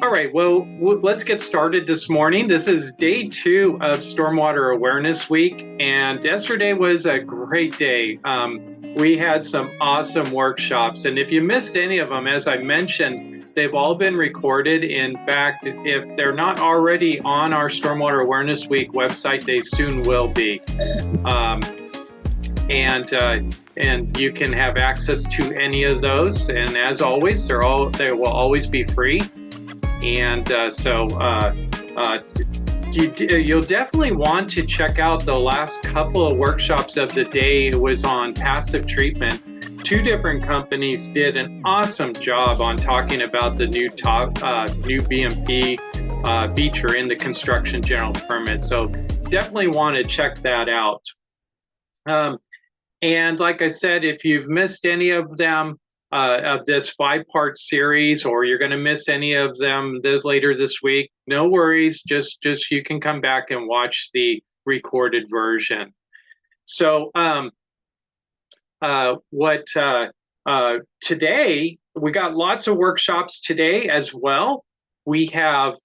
All right, well, let's get started this morning. This is day 2 of Stormwater Awareness Week, and yesterday was a great day. We had some awesome workshops, and if you missed any of them, as I mentioned, they've all been recorded. In fact, if they're not already on our Stormwater Awareness Week website, they soon will be. And you can have access to any of those. And as always, they will always be free. And you'll definitely want to check out the last couple of workshops of the day. It was on passive treatment. 2 different companies did an awesome job on talking about the new BMP feature in the construction general permit. So definitely want to check that out. And like I said, if you've missed any of them, of this 5-part series, or you're going to miss any of them later this week, no worries. Just you can come back and watch the recorded version. So today we got lots of workshops today as well. We have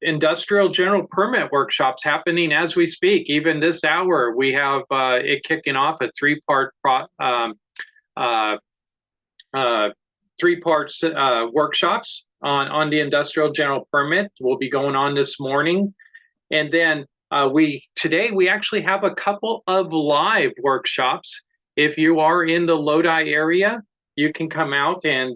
industrial general permit workshops happening as we speak. Even this hour, we have it kicking off a 3-part workshops on the industrial general permit will be going on this morning. And then today we actually have a couple of live workshops. If you are in the Lodi area, you can come out and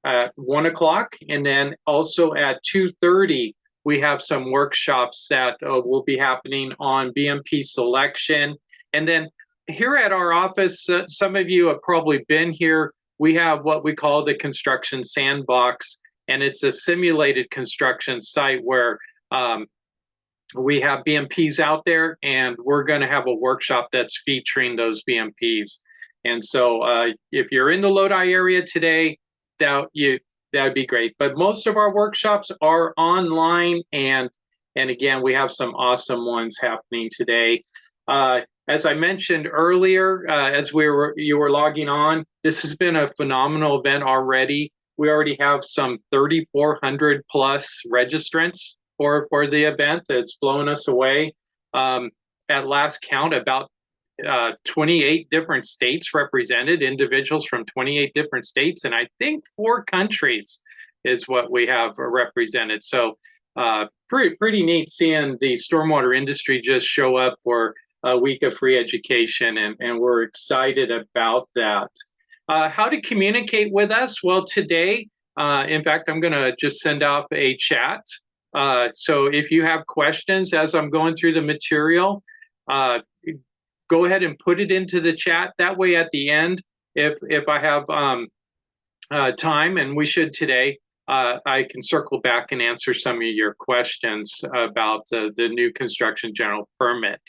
at 1 o'clock, and then also at 2:30 we have some workshops that will be happening on BMP selection. And then here at our office, some of you have probably been here. We have what we call the construction sandbox, and it's a simulated construction site where we have BMPs out there, and we're going to have a workshop that's featuring those BMPs. And so if you're in the Lodi area today, that'd be great. But most of our workshops are online, and again, we have some awesome ones happening today. As I mentioned earlier, as you were logging on, this has been a phenomenal event already. We already have some 3,400 plus registrants for the event. It's blown us away. At last count, about 28 different states represented, individuals from 28 different states, and I think 4 countries is what we have represented. So pretty neat seeing the stormwater industry just show up for a week of free education, and we're excited about that. How to communicate with us? Well, today, in fact, I'm going to just send off a chat. So if you have questions as I'm going through the material, go ahead and put it into the chat. That way at the end, if I have time, and we should today, I can circle back and answer some of your questions about the new construction general permit.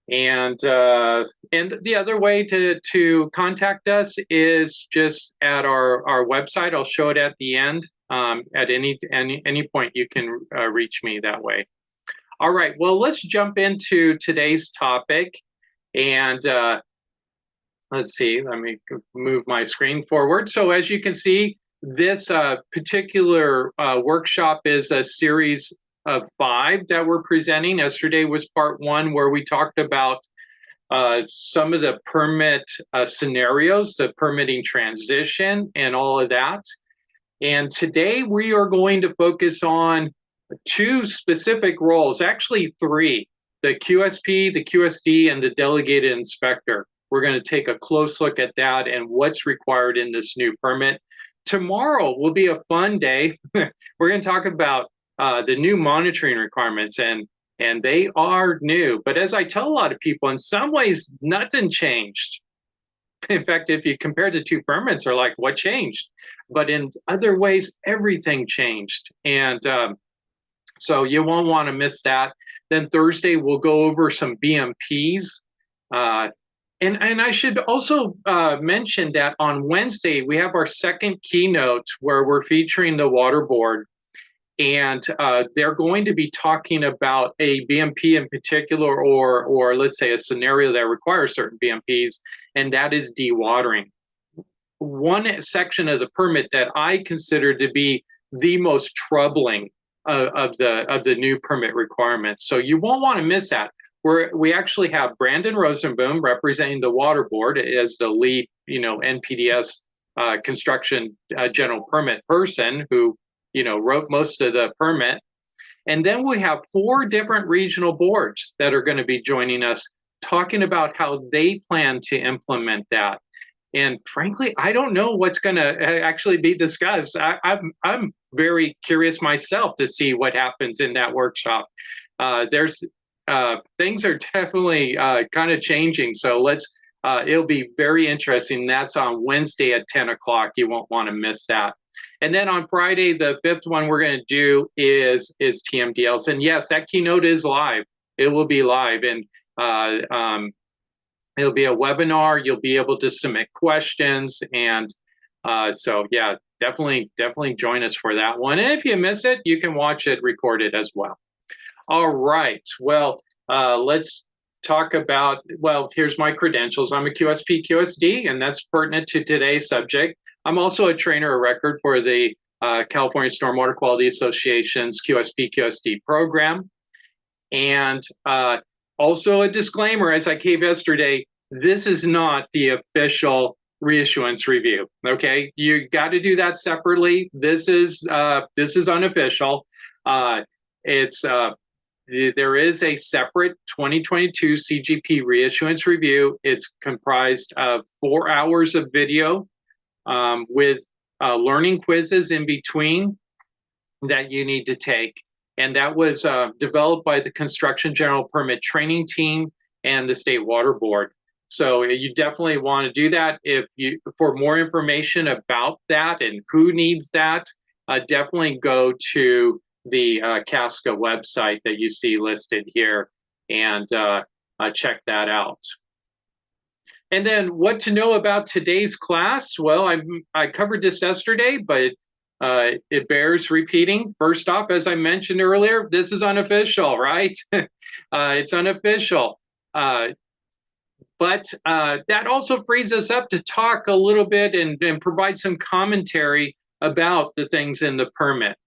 And the other way to contact us is just at our website. I'll show it at the end. At any point, you can reach me that way. All right, well, let's jump into today's topic. And let's see, let me move my screen forward. So as you can see, this particular workshop is a series of 5 that we're presenting. Yesterday was part 1, where we talked about some of the permit scenarios, the permitting transition, and all of that. And today we are going to focus on 2 specific roles, actually 3. The QSP, the QSD, and the Delegated Inspector. We're going to take a close look at that and what's required in this new permit. Tomorrow will be a fun day. We're going to talk about the new monitoring requirements, and they are new. But as I tell a lot of people, in some ways, nothing changed. In fact, if you compare the 2 permits, are like, what changed? But in other ways, everything changed. And so you won't want to miss that. Then Thursday, we'll go over some BMPs. And I should also mention that on Wednesday, we have our second keynote where we're featuring the Water Board. And they're going to be talking about a BMP in particular, or let's say a scenario that requires certain BMPs, and that is dewatering. One section of the permit that I consider to be the most troubling of the new permit requirements. So you won't want to miss that. We actually have Brandon Rosenboom representing the Water Board as the lead, NPDES construction general permit person who, wrote most of the permit. And then we have 4 different regional boards that are going to be joining us, talking about how they plan to implement that. And frankly, I don't know what's going to actually be discussed. I'm very curious myself to see what happens in that workshop. Things are definitely kind of changing. So it'll be very interesting. That's on Wednesday at 10 o'clock. You won't want to miss that. And then on Friday, the 5th one we're going to do is TMDLs. And yes, that keynote is live. It will be live. And it'll be a webinar. You'll be able to submit questions. And so, yeah, definitely join us for that one. And if you miss it, you can watch it recorded as well. All right. Well, let's talk about, here's my credentials. I'm a QSP QSD, and that's pertinent to today's subject. I'm also a trainer of record for the California Stormwater Quality Association's QSP QSD program. And also a disclaimer, as I gave yesterday, this is not the official reissuance review. Okay, you got to do that separately. This is unofficial. There is a separate 2022 CGP reissuance review. It's comprised of 4 hours of video with learning quizzes in between that you need to take. And that was developed by the Construction General Permit Training Team and the State Water Board. So you definitely want to do that. For more information about that and who needs that, definitely go to the CASCA website that you see listed here and check that out. And then what to know about today's class? Well, I covered this yesterday, but it bears repeating. First off, as I mentioned earlier, this is unofficial, right? It's unofficial. But that also frees us up to talk a little bit and provide some commentary about the things in the permit.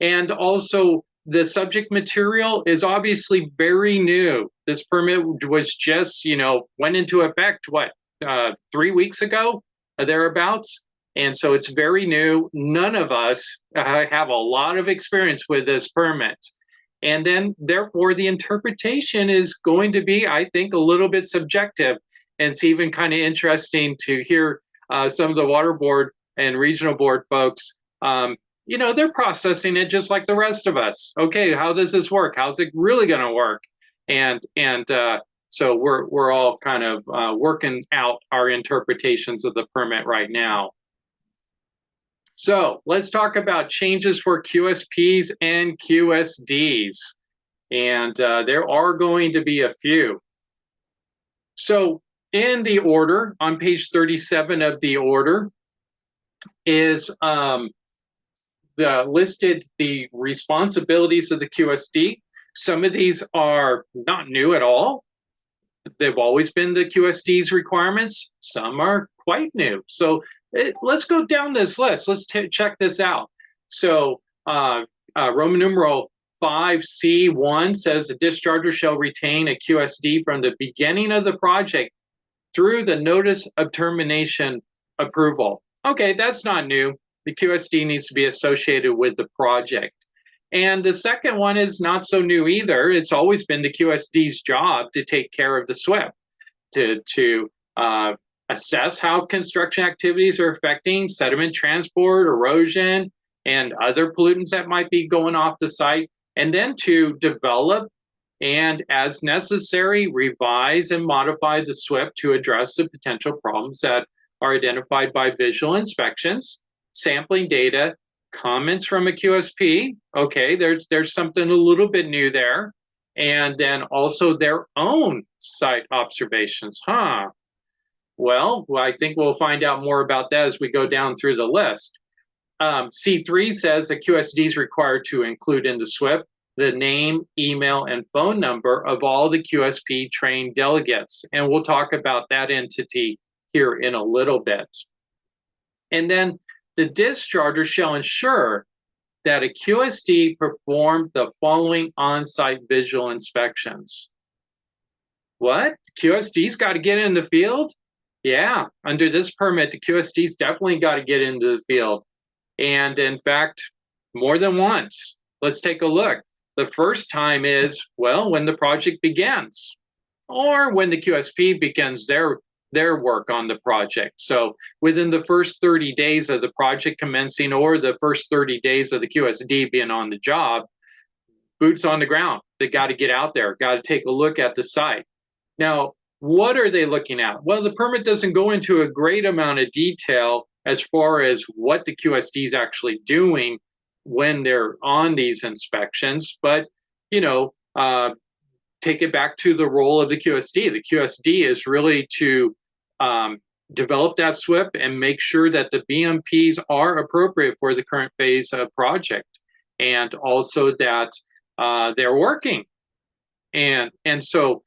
And also, the subject material is obviously very new. This permit was just, went into effect, 3 weeks ago, thereabouts. And so it's very new. None of us have a lot of experience with this permit. And then, therefore, the interpretation is going to be, I think, a little bit subjective. And it's even kind of interesting to hear some of the water board and regional board folks, they're processing it just like the rest of us. Okay, how does this work? How's it really going to work? And so we're all kind of working out our interpretations of the permit right now. So let's talk about changes for QSPs and QSDs. And there are going to be a few. So in the order, on page 37 of the order, is listed the responsibilities of the QSD. Some of these are not new at all. They've always been the QSD's requirements. Some are quite new. So let's go down this list. Let's check this out. So Roman numeral 5C1 says the discharger shall retain a QSD from the beginning of the project through the notice of termination approval. Okay, that's not new. The QSD needs to be associated with the project. And the second one is not so new either. It's always been the QSD's job to take care of the SWIP, to assess how construction activities are affecting sediment transport, erosion, and other pollutants that might be going off the site, and then to develop and, as necessary, revise and modify the SWIP to address the potential problems that are identified by visual inspections, sampling data, comments from a QSP. Okay, there's something a little bit new there. And then also their own site observations. Well, I think we'll find out more about that as we go down through the list. C3 says the QSD is required to include in the SWIP the name, email, and phone number of all the QSP trained delegates. And we'll talk about that entity here in a little bit. And then the discharger shall ensure that a QSD performed the following on-site visual inspections. What? QSD's got to get in the field? Yeah, under this permit, the QSD's definitely got to get into the field. And in fact, more than once. Let's take a look. The first time is, well, when the project begins, or when the QSP begins their work on the project. So within the first 30 days of the project commencing, or the first 30 days of the QSD being on the job, boots on the ground. They got to get out there, got to take a look at the site. Now, what are they looking at? Well, the permit doesn't go into a great amount of detail as far as what the QSD is actually doing when they're on these inspections, but take it back to the role of the QSD. The QSD is really to develop that SWIP and make sure that the BMPs are appropriate for the current phase of project, and also that they're working. And so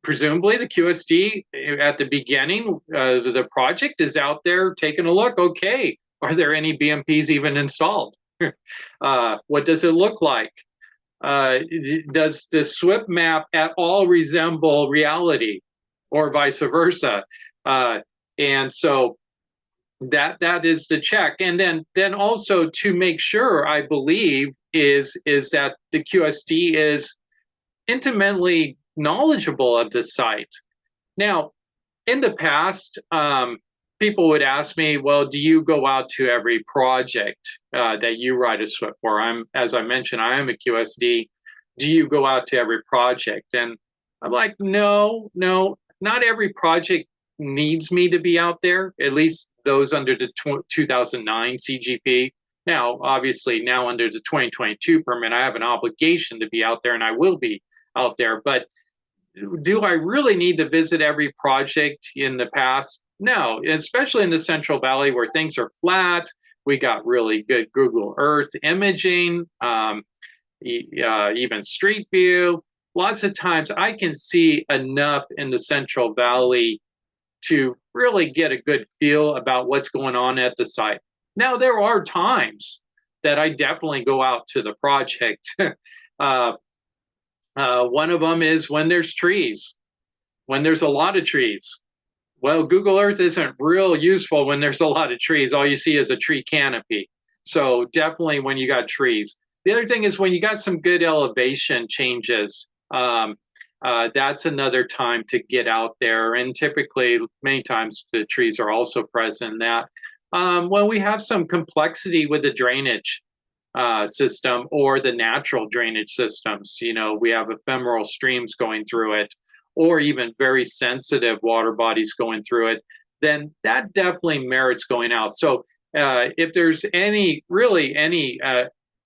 presumably the QSD at the beginning of the project is out there taking a look. Okay, are there any BMPs even installed? What does it look like? Does the SWIP map at all resemble reality, or vice versa? And so that is the check. And then also to make sure, I believe, is that the QSD is intimately knowledgeable of the site. Now, in the past, people would ask me, well, do you go out to every project that you write a SWIP for? As I mentioned, I am a QSD. Do you go out to every project? And I'm like, no, not every project needs me to be out there, at least those under the 2009 CGP. Now, obviously, now under the 2022 permit, I have an obligation to be out there, and I will be out there. But do I really need to visit every project in the past? No, especially in the Central Valley where things are flat. We got really good Google Earth imaging, even Street View. Lots of times I can see enough in the Central Valley to really get a good feel about what's going on at the site. Now, there are times that I definitely go out to the project. One of them is when there's trees, when there's a lot of trees. Well, Google Earth isn't real useful when there's a lot of trees. All you see is a tree canopy. So definitely when you got trees. The other thing is when you got some good elevation changes, that's another time to get out there. And typically, many times the trees are also present in that. When we have some complexity with the drainage system or the natural drainage systems, we have ephemeral streams going through it, or even very sensitive water bodies going through it, then that definitely merits going out. So if there's any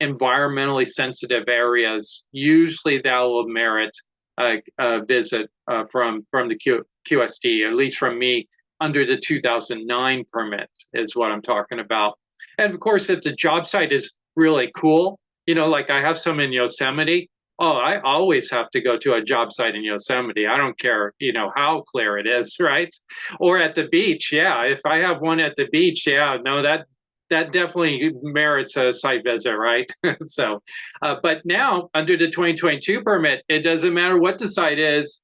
environmentally sensitive areas, usually that will merit a visit from the QSD, at least from me, under the 2009 permit is what I'm talking about. And of course, if the job site is really cool, like I have some in Yosemite. Oh, I always have to go to a job site in Yosemite. I don't care, how clear it is, right? Or at the beach. Yeah, if I have one at the beach, yeah, no, that definitely merits a site visit, right? So, but now under the 2022 permit, it doesn't matter what the site is.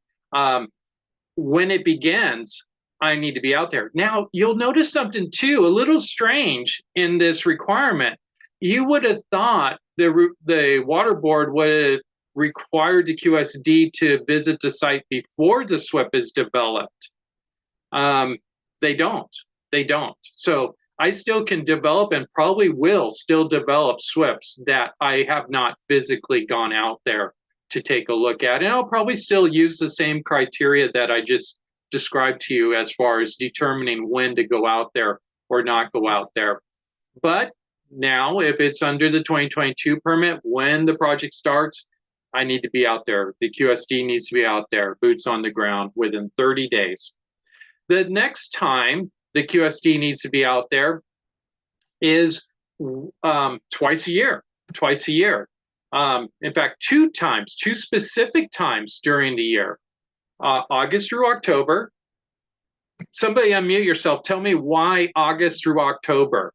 When it begins, I need to be out there. Now, you'll notice something too, a little strange in this requirement. You would have thought the water board would have required the QSD to visit the site before the SWIP is developed. They don't. So I still can develop and probably will still develop SWIPs that I have not physically gone out there to take a look at. And I'll probably still use the same criteria that I just described to you as far as determining when to go out there or not go out there. But now, if it's under the 2022 permit, when the project starts, I need to be out there. The QSD needs to be out there, boots on the ground within 30 days. The next time the QSD needs to be out there is twice a year. In fact, two specific times during the year, August through October. Somebody unmute yourself. Tell me why August through October.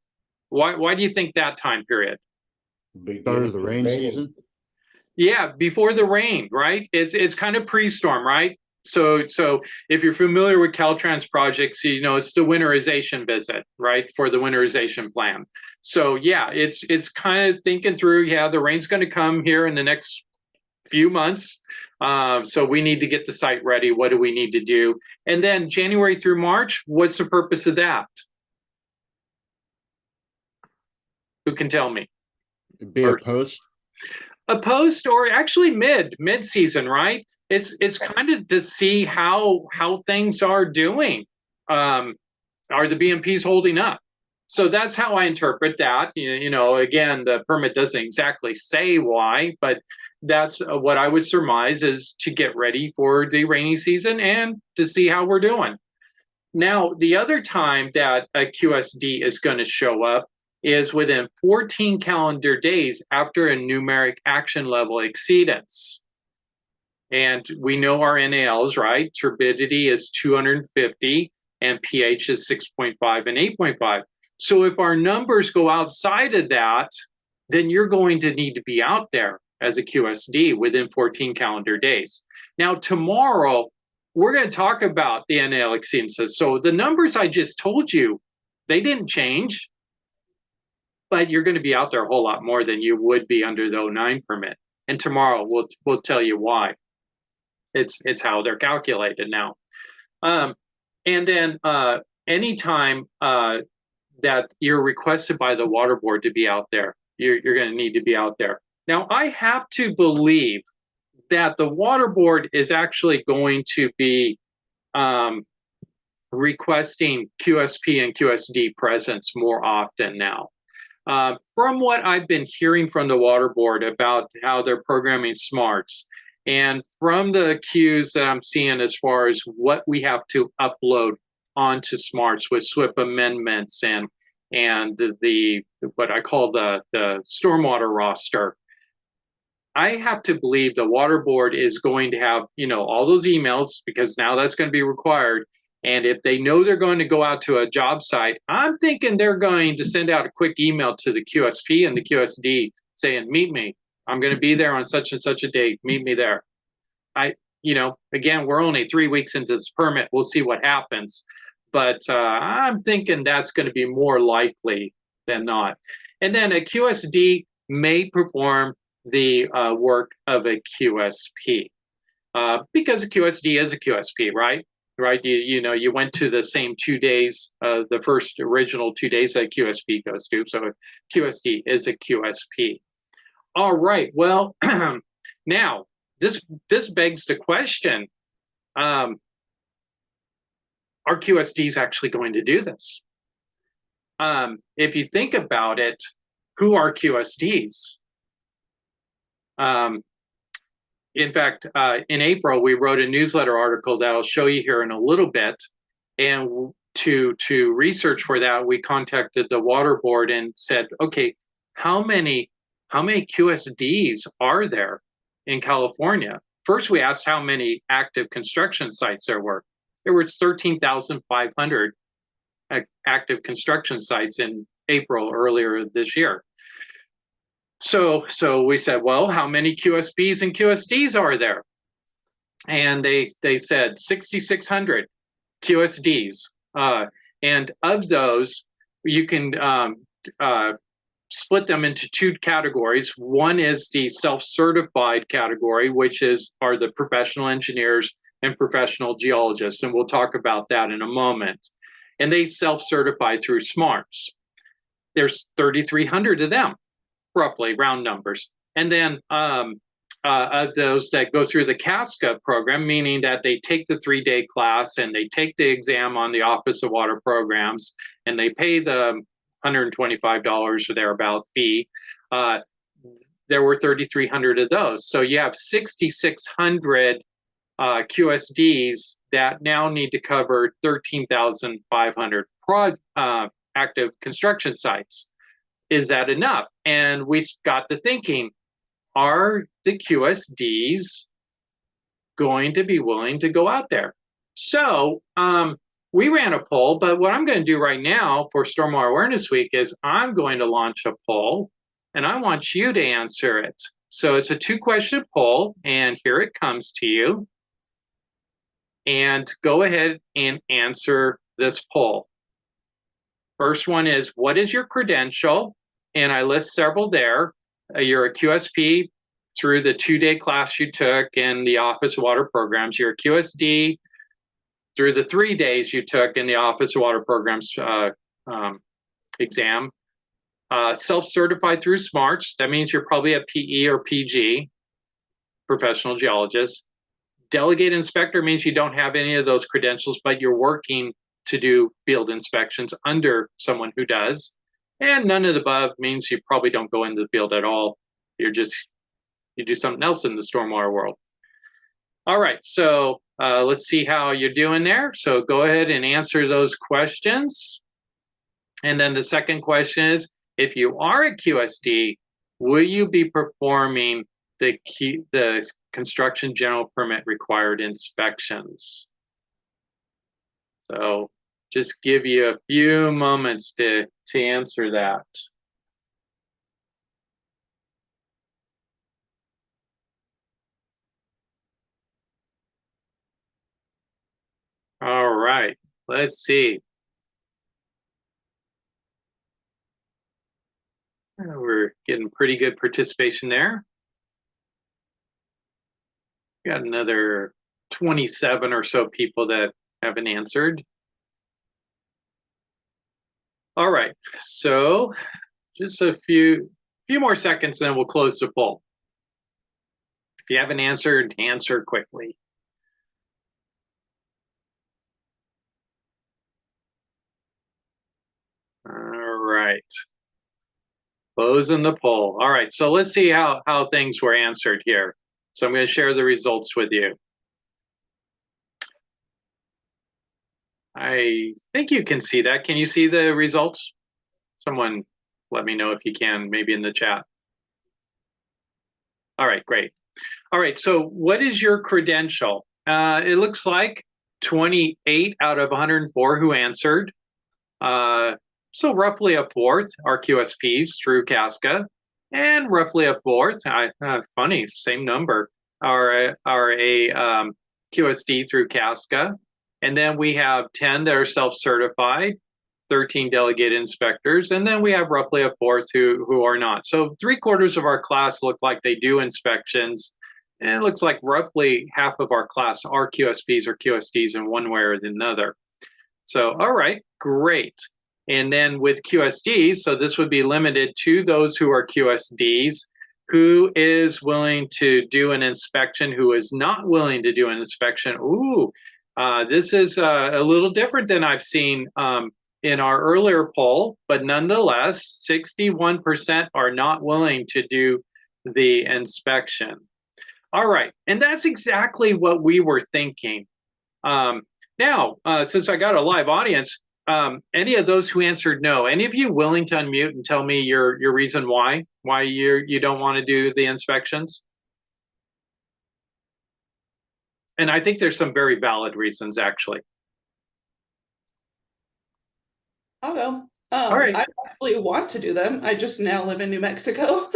Why do you think that time period? Start of the rain season? Yeah, before the rain, right? It's kind of pre-storm, right? So if you're familiar with Caltrans projects, you know it's the winterization visit, right, for the winterization plan. So yeah, it's kind of thinking through. Yeah, the rain's going to come here in the next few months, so we need to get the site ready. What do we need to do? And then January through March, what's the purpose of that? Who can tell me? Be a post. A post, or actually mid season, right? It's kind of to see how things are doing. Are the BMPs holding up? So that's how I interpret that. You know, again, the permit doesn't exactly say why, but that's what I would surmise is to get ready for the rainy season and to see how we're doing. Now, the other time that a QSD is going to show up is within 14 calendar days after a numeric action level exceedance. And we know our NALs, right? Turbidity is 250 and pH is 6.5 and 8.5. So if our numbers go outside of that, then you're going to need to be out there as a QSD within 14 calendar days. Now, tomorrow, we're going to talk about the NAL exceedances. So the numbers I just told you, they didn't change, but you're going to be out there a whole lot more than you would be under the 09 permit. And tomorrow we'll tell you why. It's how they're calculated now. And then anytime that you're requested by the water board to be out there, you're going to need to be out there. Now, I have to believe that the water board is actually going to be requesting QSP and QSD presence more often now. From what I've been hearing from the water board about how they're programming smarts, and from the cues that I'm seeing as far as what we have to upload onto smarts with SWIP amendments and the what I call the stormwater roster, I have to believe the water board is going to have, you know, all those emails, because now that's going to be required. And if they know they're going to go out to a job site, I'm thinking they're going to send out a quick email to the QSP and the QSD saying, meet me. I'm going to be there on such and such a date. Meet me there. You know, again, we're only 3 weeks into this permit. We'll see what happens. But I'm thinking that's going to be more likely than not. And then a QSD may perform the work of a QSP because a QSD is a QSP, right? Right? You know, you went to the same 2 days, the first original 2 days that QSP goes to. So QSD is a QSP. All right. Well, now this begs the question: are QSDs actually going to do this? If you think about it, who are QSDs? In fact, in April, we wrote a newsletter article that I'll show you here in a little bit. And to research for that, we contacted the water board and said, okay, how many QSDs are there in California? First, we asked how many active construction sites there were. There were 13,500 active construction sites in April earlier this year. So we said, well, how many QSPs and QSDs are there? And they said 6,600 QSDs. And of those, you can split them into two categories. One is the self-certified category, which are the professional engineers and professional geologists. And we'll talk about that in a moment. And they self-certify through SMARTS. There's 3,300 of them, roughly, round numbers. And then of those that go through the CASCA program, meaning that they take the 3-day class and they take the exam on the Office of Water Programs and they pay the $125 or thereabout fee, there were 3,300 of those. So you have 6,600 QSDs that now need to cover 13,500 active construction sites. Is that enough? And we got to thinking, are the QSDs going to be willing to go out there? So we ran a poll, but what I'm going to do right now for Stormwater Awareness Week is I'm going to launch a poll, and I want you to answer it. So it's a 2-question poll, and here it comes to you. And go ahead and answer this poll. First one is, what is your credential? And I list several there. You're a QSP through the 2-day class you took in the Office of Water Programs. You're a QSD through the 3 days you took in the Office of Water Programs exam. Self-certified through SMARTS. That means you're probably a PE or PG, professional geologist. Delegate Inspector means you don't have any of those credentials, but you're working to do field inspections under someone who does. And none of the above means you probably don't go into the field at all. You do something else in the stormwater world. All right, so let's see how you're doing there. So go ahead and answer those questions. And then the second question is, if you are a QSD, will you be performing the construction general permit required inspections? So just give you a few moments to answer that. All right, let's see. We're getting pretty good participation there. Got another 27 or so people that haven't answered. All right, so just a few more seconds, and then we'll close the poll. If you haven't answered, answer quickly. All right, closing the poll. All right, so let's see how things were answered here. So I'm going to share the results with you. I think you can see that. Can you see the results? Someone let me know if you can, maybe in the chat. All right, great. All right, so what is your credential? It looks like 28 out of 104 who answered. So roughly a fourth are QSPs through CASCA, and roughly a fourth, funny, same number, are a QSD through CASCA. And then we have 10 that are self-certified, 13 delegate inspectors, and then we have roughly a fourth who are not. So 3/4 of our class look like they do inspections, and it looks like roughly half of our class are QSPs or QSDs in one way or another. So, all right, great. And then with QSDs, so this would be limited to those who are QSDs. Who is willing to do an inspection? Who is not willing to do an inspection? Ooh, this is a little different than I've seen in our earlier poll, but nonetheless, 61% are not willing to do the inspection. All right, and that's exactly what we were thinking. Now, since I got a live audience, any of those who answered no, any of you willing to unmute and tell me your reason why you don't want to do the inspections? And I think there's some very valid reasons, actually. I'll go. All right. I actually want to do them. I just now live in New Mexico.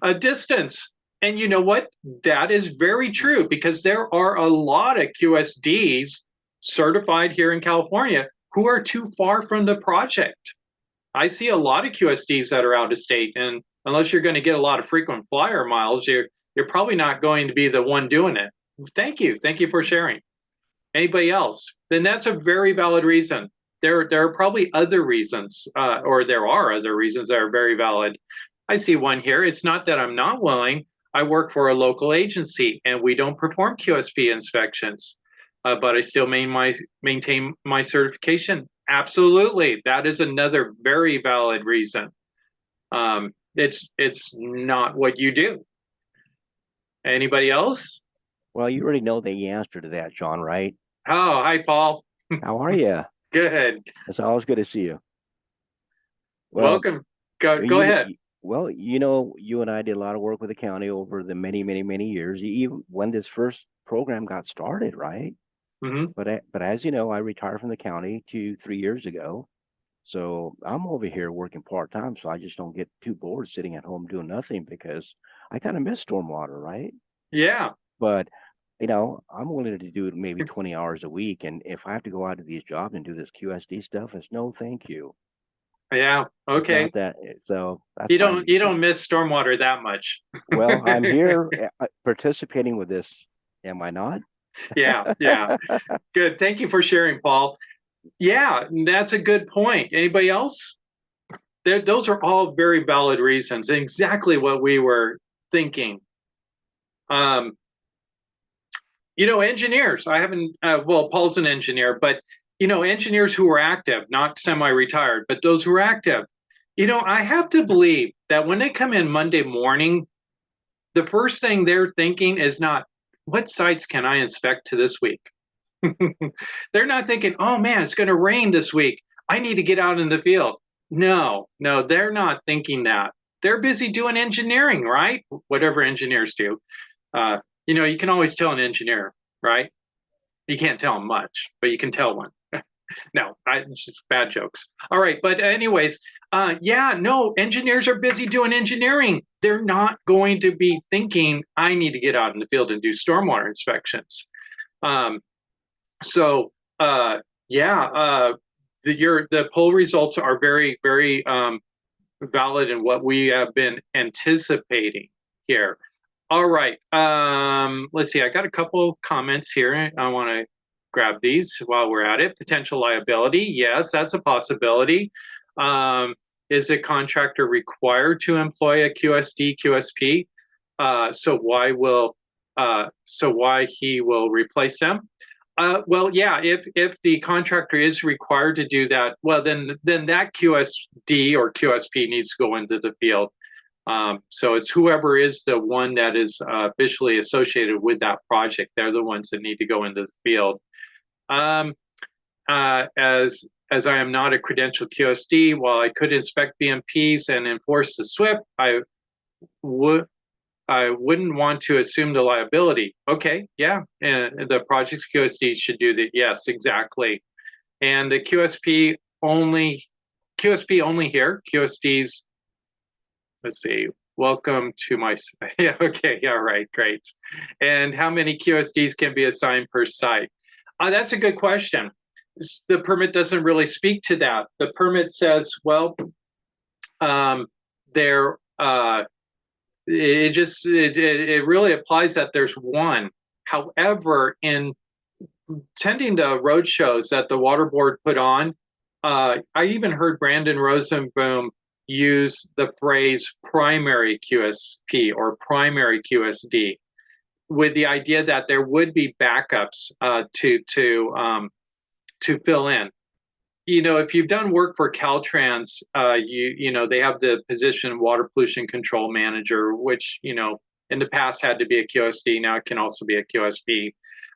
A distance. And you know what? That is very true, because there are a lot of QSDs certified here in California who are too far from the project. I see a lot of QSDs that are out of state, and unless you're going to get a lot of frequent flyer miles, you're probably not going to be the one doing it. Thank you for sharing. Anybody else? Then that's a very valid reason. There are probably other reasons, or there are other reasons that are very valid. I see one here. It's not that I'm not willing. I work for a local agency, and we don't perform QSP inspections, but I still maintain my certification. Absolutely, that is another very valid reason. It's not what you do. Anybody else? Well, you already know the answer to that, John, right? Oh, hi, Paul. How are you? Good. It's always good to see you. Well, welcome. Go ahead. Well, you know, you and I did a lot of work with the county over the many years, even when this first program got started, right? Mm-hmm. But as you know, I retired from the county 3 years ago, So I'm over here working part-time, so I just don't get too bored sitting at home doing nothing because I kind of miss stormwater, right? Yeah. But I'm willing to do maybe 20 hours a week, and if I have to go out to these jobs and do this QSD stuff, it's no thank you. Yeah. It's Okay. not that, so that's fine. You don't miss stormwater that much. Well, I'm here participating with this. Am I not? Yeah. Yeah. Good. Thank you for sharing, Paul. Yeah, that's a good point. Anybody else? Those are all very valid reasons. Exactly what we were thinking. Engineers. I haven't. Well, Paul's an engineer, but engineers who are active, not semi-retired, but those who are active. I have to believe that when they come in Monday morning, the first thing they're thinking is not, what sites can I inspect to this week? They're not thinking, oh man, it's going to rain this week, I need to get out in the field. No, they're not thinking that. They're busy doing engineering, right? Whatever engineers do. You can always tell an engineer, right? You can't tell them much, but you can tell one. No, it's just bad jokes. All right, but anyways, engineers are busy doing engineering. They're not going to be thinking, I need to get out in the field and do stormwater inspections. The poll results are very, very valid in what we have been anticipating here. All right, let's see. I got a couple comments here. I want to grab these while we're at it. Potential liability, yes, that's a possibility. Is a contractor required to employ a QSD, QSP? So why he will replace them? If the contractor is required to do that, well, then that QSD or QSP needs to go into the field. So it's whoever is the one that is officially associated with that project. They're the ones that need to go into the field. As I am not a credentialed QSD, while I could inspect BMPs and enforce the SWIP, I wouldn't want to assume the liability. Okay, yeah, and the project's QSD should do that. Yes, exactly. And the QSP only here. QSDs. Let's see. Welcome to my. Yeah. Okay. Yeah. Right. Great. And how many QSDs can be assigned per site? That's a good question. The permit doesn't really speak to that. The permit says, well, it really applies that there's one. However, in attending the road shows that the water board put on, I even heard Brandon Rosenboom use the phrase primary QSP or primary QSD, with the idea that there would be backups to fill in. If you've done work for Caltrans, they have the position water pollution control manager, which in the past had to be a QSD. Now it can also be a QSP.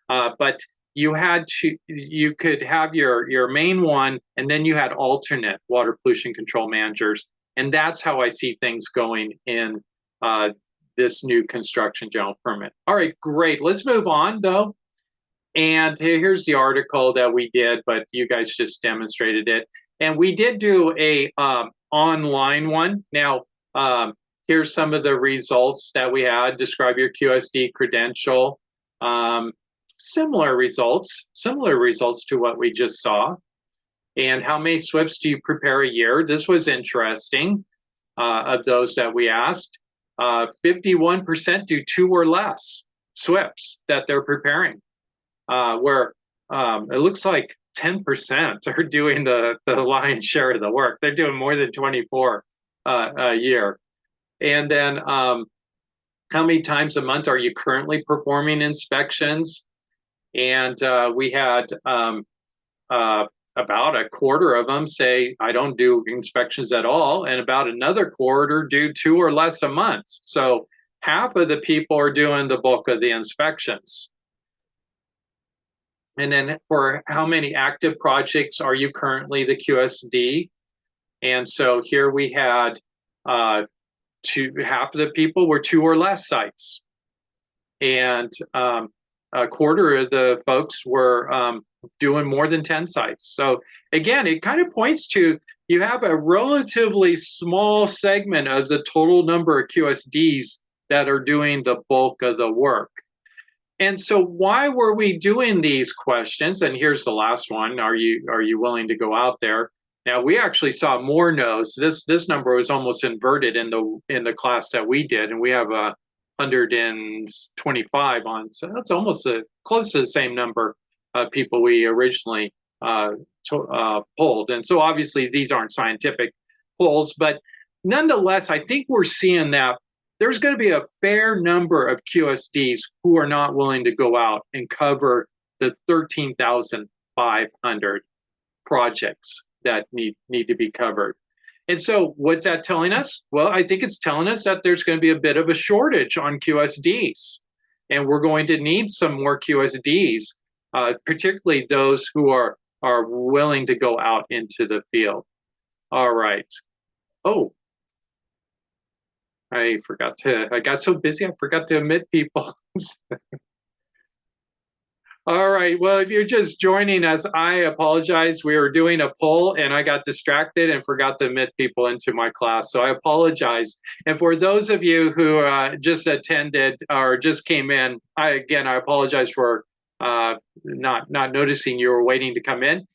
But you could have your main one, and then you had alternate water pollution control managers, and that's how I see things going in this new construction general permit. All right, great. Let's move on though. And here's the article that we did, but you guys just demonstrated it. And we did do a online one. Now, here's some of the results that we had. Describe your QSD credential. Similar results to what we just saw. And how many SWIPs do you prepare a year? This was interesting. Of those that we asked, 51% do 2 or less SWIPs that they're preparing. Where it looks like 10% are doing the lion's share of the work. They're doing more than 24 a year. And then how many times a month are you currently performing inspections? And we had about a quarter of them say, I don't do inspections at all. And about another quarter do 2 or less a month. So half of the people are doing the bulk of the inspections. And then for how many active projects are you currently the QSD? And so here we had half of the people were 2 or less sites. And a quarter of the folks were doing more than 10 sites. So again, it kind of points to you have a relatively small segment of the total number of QSDs that are doing the bulk of the work. And so why were we doing these questions? And here's the last one. Are you willing to go out there? Now we actually saw more no's. This number was almost inverted in the class that we did, and we have 125 on, so that's almost close to the same number of people we originally polled. And so obviously these aren't scientific polls, but nonetheless, I think we're seeing that there's going to be a fair number of QSDs who are not willing to go out and cover the 13,500 projects that need to be covered. And so what's that telling us? Well, I think it's telling us that there's going to be a bit of a shortage on QSDs, and we're going to need some more QSDs, particularly those who are willing to go out into the field. All right. Oh, I got so busy, I forgot to admit people. All right, well, if you're just joining us, I apologize. We were doing a poll and I got distracted and forgot to admit people into my class, so I apologize. And for those of you who just attended or just came in, I apologize for not noticing you were waiting to come in.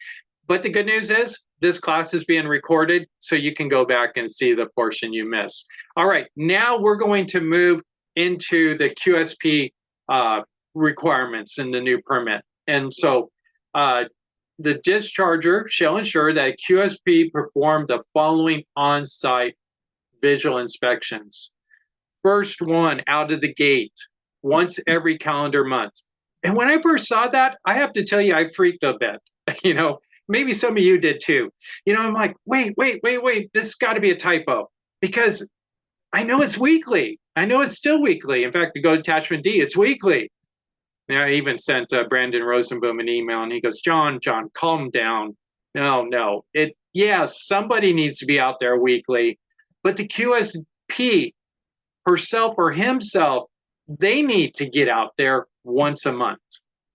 But the good news is this class is being recorded, so you can go back and see the portion you missed. All right, now we're going to move into the QSP requirements in the new permit. And so the discharger shall ensure that QSP perform the following on-site visual inspections. First one out of the gate, once every calendar month. And when I first saw that, I have to tell you, I freaked a bit. You know, maybe some of you did too. You know, I'm like, wait, this has got to be a typo, because I know it's weekly. I know it's still weekly. In fact, we go to attachment D, it's weekly. Now, I even sent Brandon Rosenboom an email, and he goes, John, calm down. No. Yes, somebody needs to be out there weekly, but the QSP herself or himself, they need to get out there once a month.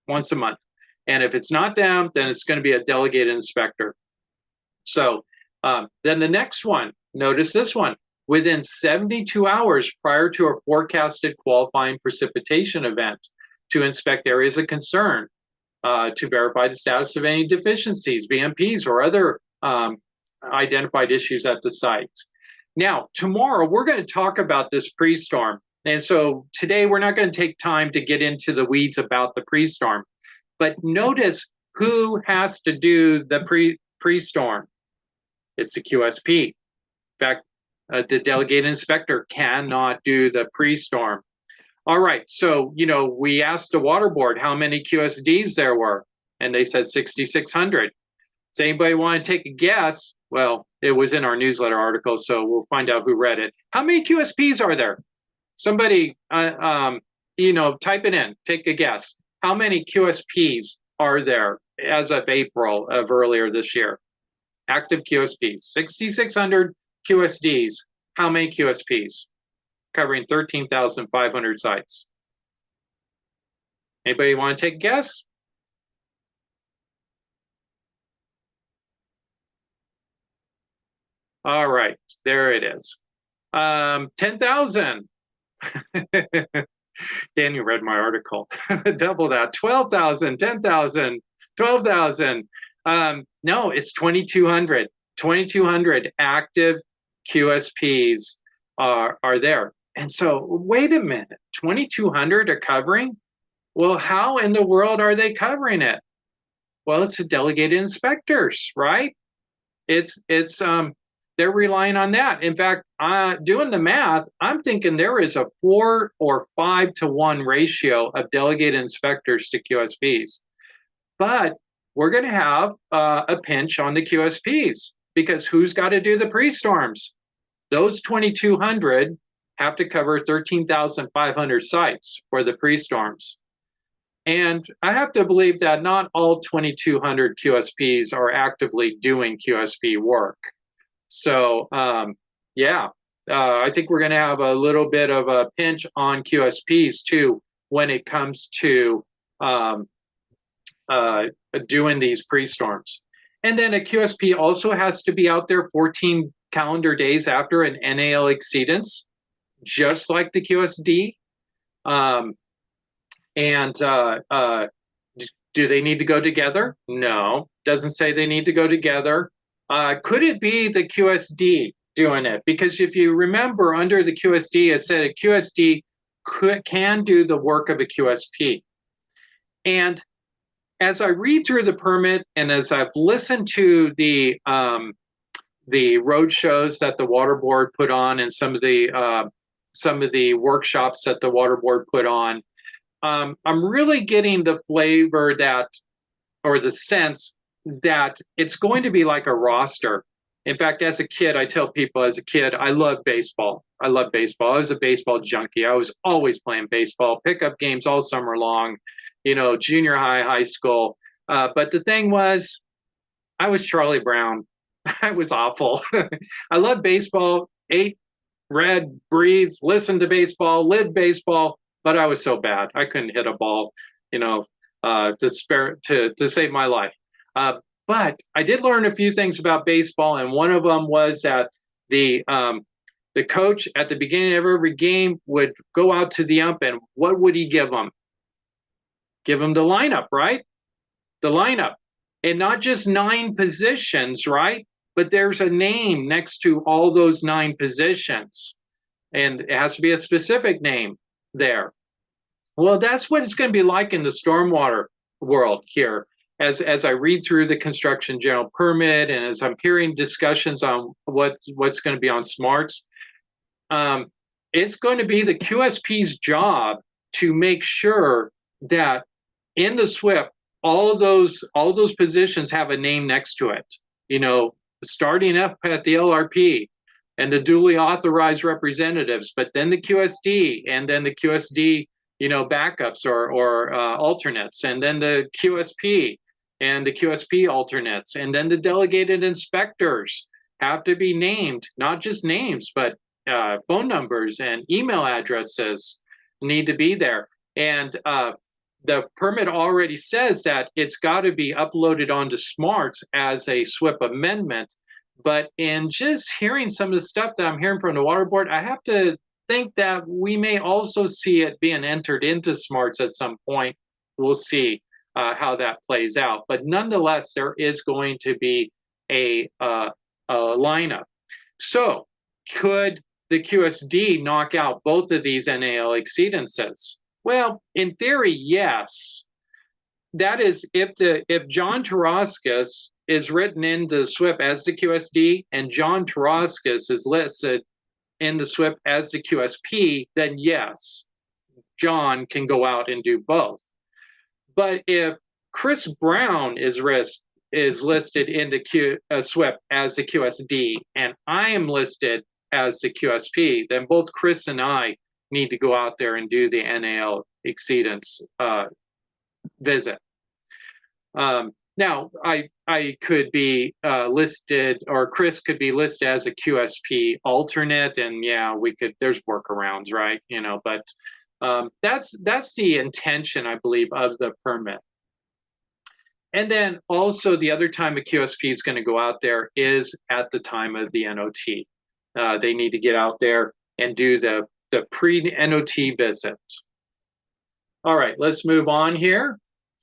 And if it's not them, then it's going to be a delegated inspector. So then the next one, notice this one, within 72 hours prior to a forecasted qualifying precipitation event, to inspect areas of concern, to verify the status of any deficiencies, BMPs, or other identified issues at the site. Now, tomorrow, we're going to talk about this pre-storm. And so today, we're not going to take time to get into the weeds about the pre-storm. But notice who has to do the pre-storm. It's the QSP. In fact, the delegated inspector cannot do the pre-storm. All right, so, you know, we asked the water board how many QSDs there were, and they said 6,600. Does anybody want to take a guess? Well, it was in our newsletter article, so we'll find out who read it. How many QSPs are there? Somebody, you know, type it in, take a guess. How many QSPs are there as of April of earlier this year? Active QSPs, 6,600 QSDs. How many QSPs? Covering 13,500 sites. Anybody want to take a guess? All right, there it is. 10,000. Daniel read my article. Double that. 12,000, 10,000, 12,000. No, it's 2,200. 2,200 active QSPs are there. And so, wait a minute, 2,200 are covering? Well, how in the world are they covering it? Well, it's the delegated inspectors, right? They're relying on that. In fact, doing the math, I'm thinking there is a 4 or 5 to 1 ratio of delegated inspectors to QSPs. But we're going to have a pinch on the QSPs, because who's got to do the pre-storms? Those 2,200 have to cover 13,500 sites for the pre-storms. And I have to believe that not all 2,200 QSPs are actively doing QSP work. So, I think we're going to have a little bit of a pinch on QSPs too when it comes to doing these pre-storms. And then a QSP also has to be out there 14 calendar days after an NAL exceedance, just like the QSD. Do they need to go together? No, doesn't say they need to go together. Could it be the QSD doing it? Because if you remember, under the QSD, it said a QSD can do the work of a QSP. And as I read through the permit, and as I've listened to the road shows that the water board put on, and some of the workshops that the water board put on, I'm really getting the flavor that, or the sense that it's going to be like a roster. In fact, as a kid, I tell people, as a kid, I love baseball. I love baseball. I was a baseball junkie. I was always playing baseball, pickup games all summer long, junior high, high school. But the thing was, I was Charlie Brown. I was awful. I loved baseball, ate, read, breathed, listened to baseball, lived baseball, but I was so bad. I couldn't hit a ball, to save my life. But I did learn a few things about baseball, and one of them was that the coach at the beginning of every game would go out to the ump, and what would he give them? Give them the lineup, right? The lineup. And not just 9 positions, right? But there's a name next to all those 9 positions. And it has to be a specific name there. Well, that's what it's going to be like in the stormwater world here. As I read through the construction general permit, and as I'm hearing discussions on what's going to be on smarts, it's going to be the QSP's job to make sure that in the SWIP, all those positions have a name next to it. Starting up at the LRP and the duly authorized representatives, but then the QSD, and then the QSD, backups or alternates, and then the QSP and the QSP alternates, and then the delegated inspectors have to be named, not just names, but phone numbers and email addresses need to be there. And the permit already says that it's got to be uploaded onto smarts as a SWIP amendment. But in just hearing some of the stuff that I'm hearing from the water board, I have to think that we may also see it being entered into smarts at some point. We'll see how that plays out. But nonetheless, there is going to be a lineup. So could the QSD knock out both of these NAL exceedances? Well, in theory, yes. That is, if John Teravskis is written into the SWIP as the QSD, and John Teravskis is listed in the SWIP as the QSP, then yes, John can go out and do both. But if Chris Brown is listed in the SWIP as the QSD, and I am listed as the QSP, then both Chris and I need to go out there and do the NAL exceedance visit. Now, I could be listed, or Chris could be listed as a QSP alternate, and yeah, there's workarounds, right? But that's the intention, I believe, of the permit. And then also the other time a QSP is going to go out there is at the time of the NOT. They need to get out there and do the pre-NOT visit. All right, let's move on here.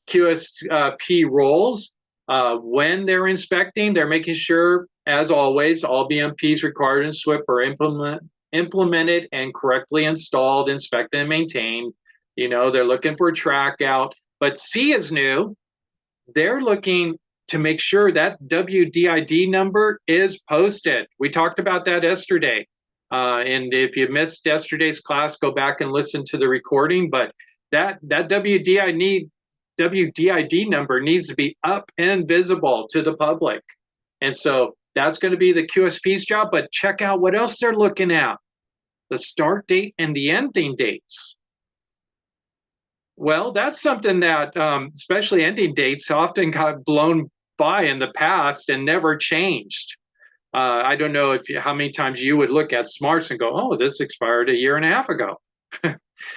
QSP roles. When they're inspecting, they're making sure, as always, all BMPs required in SWIP are implemented and correctly installed, inspected, and maintained. They're looking for a track out. But C is new. They're looking to make sure that WDID number is posted. We talked about that yesterday. And if you missed yesterday's class, go back and listen to the recording. But that WDID number needs to be up and visible to the public. And so that's going to be the QSP's job. But check out what else they're looking at: the start date and the ending dates. Well, that's something that, especially ending dates, often got blown by in the past and never changed. I don't know how many times you would look at smarts and go, oh, this expired a year and a half ago.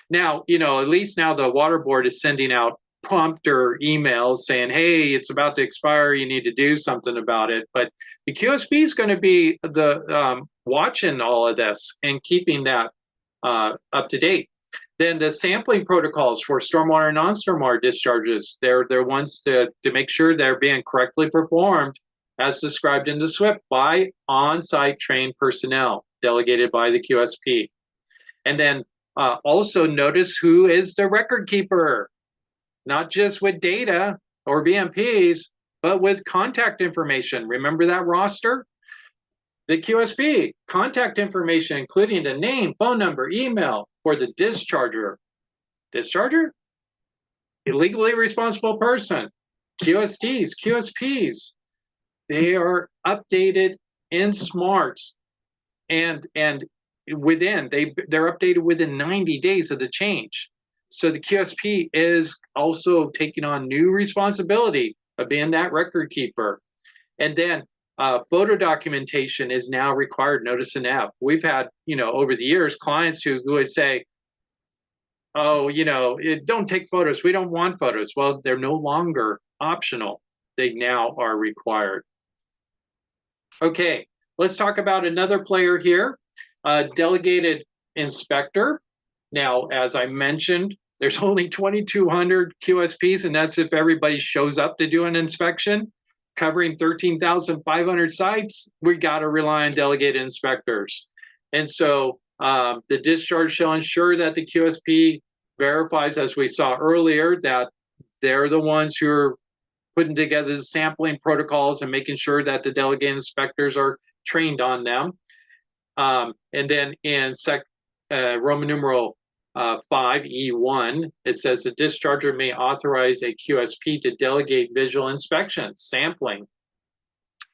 Now, at least now the water board is sending out prompter emails saying, hey, it's about to expire, you need to do something about it. But the QSP is going to be the watching all of this and keeping that up to date. Then the sampling protocols for stormwater and non-stormwater discharges, they're ones to make sure they're being correctly performed as described in the SWIP by on-site trained personnel delegated by the QSP. And then also notice who is the record keeper, not just with data or BMPs, but with contact information. Remember that roster? The QSP, contact information, including the name, phone number, email for the discharger. Discharger? Illegally responsible person. QSDs, QSPs. They are updated in smarts and within, they're updated within 90 days of the change. So the QSP is also taking on new responsibility of being that record keeper. And then photo documentation is now required, notice an F. We've had, over the years, clients who would say, oh, don't take photos. We don't want photos. Well, they're no longer optional. They now are required. Okay, let's talk about another player here, Delegated Inspector. Now, as I mentioned, there's only 2,200 QSPs, and that's if everybody shows up to do an inspection. Covering 13,500 sites, we got to rely on delegated inspectors. And so the discharge shall ensure that the QSP verifies, as we saw earlier, that they're the ones who are putting together the sampling protocols and making sure that the delegated inspectors are trained on them. And then in Roman numeral 5E1, it says the discharger may authorize a QSP to delegate visual inspection, sampling,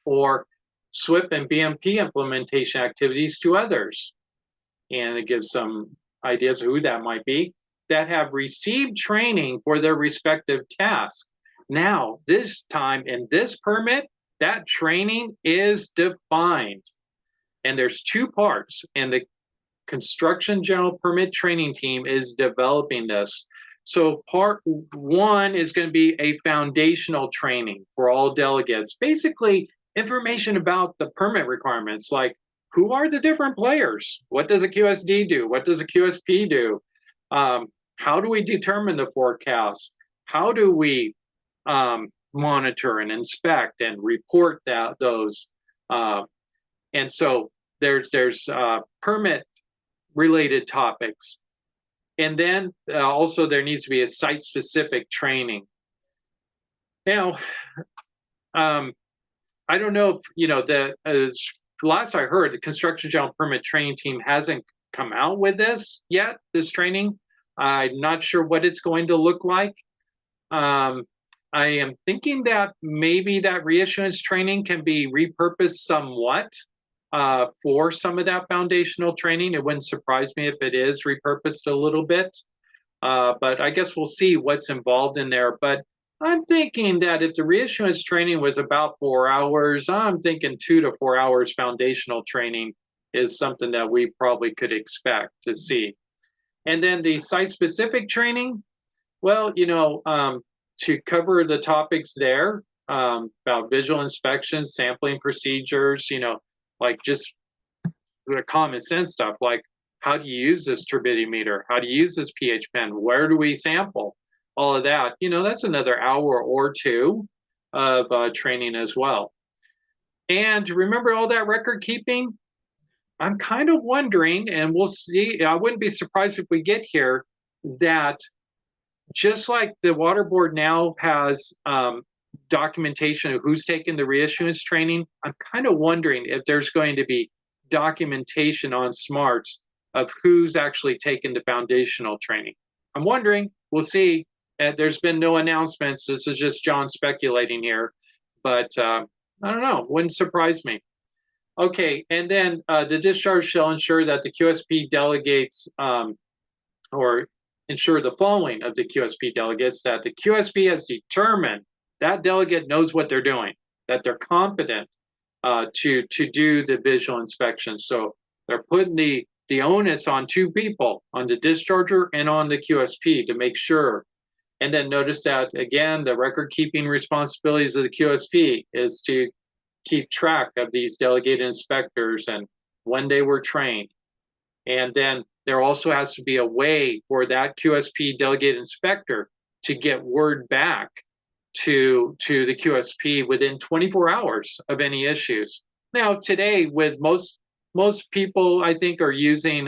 or SWIP and BMP implementation activities to others. And it gives some ideas of who that might be, that have received training for their respective tasks. Now, this time in this permit, that training is defined. And there's two parts, and the Construction General Permit Training Team is developing this. So part one is going to be a foundational training for all delegates. Basically, information about the permit requirements, like who are the different players? What does a QSD do? What does a QSP do? How do we determine the forecast? How do we monitor and inspect and report those? And so there's permit related topics. And then also there needs to be a site-specific training. Now, I don't know if, last I heard, the Construction General Permit Training Team hasn't come out with this yet, this training. I'm not sure what it's going to look like. I am thinking that maybe that reissuance training can be repurposed somewhat for some of that foundational training. It wouldn't surprise me if it is repurposed a little bit, but I guess we'll see what's involved in there. But I'm thinking that if the reissuance training was about 4 hours, I'm thinking 2 to 4 hours foundational training is something that we probably could expect to see. And then the site-specific training, well, to cover the topics there about visual inspection, sampling procedures, like just the common sense stuff, like how do you use this turbidimeter? How do you use this pH pen? Where do we sample? All of that, that's another hour or two of training as well. And remember all that record keeping? I'm kind of wondering, and we'll see, I wouldn't be surprised if we get here, that just like the water board now has documentation of who's taking the reissuance training, I'm kind of wondering if there's going to be documentation on smarts of who's actually taken the foundational training. I'm wondering, we'll see. There's been no announcements. This is just John speculating here, but I don't know, wouldn't surprise me. Okay, and then the discharge shall ensure that the QSP delegates or ensure the following of the QSP delegates, that the QSP has determined that delegate knows what they're doing, that they're competent to do the visual inspection. So they're putting the onus on two people, on the discharger and on the QSP, to make sure. And then notice that, again, the record-keeping responsibilities of the QSP is to keep track of these delegated inspectors and when they were trained. And then there also has to be a way for that QSP delegated inspector to get word back to the QSP within 24 hours of any issues. Now, today, with most people, I think, are using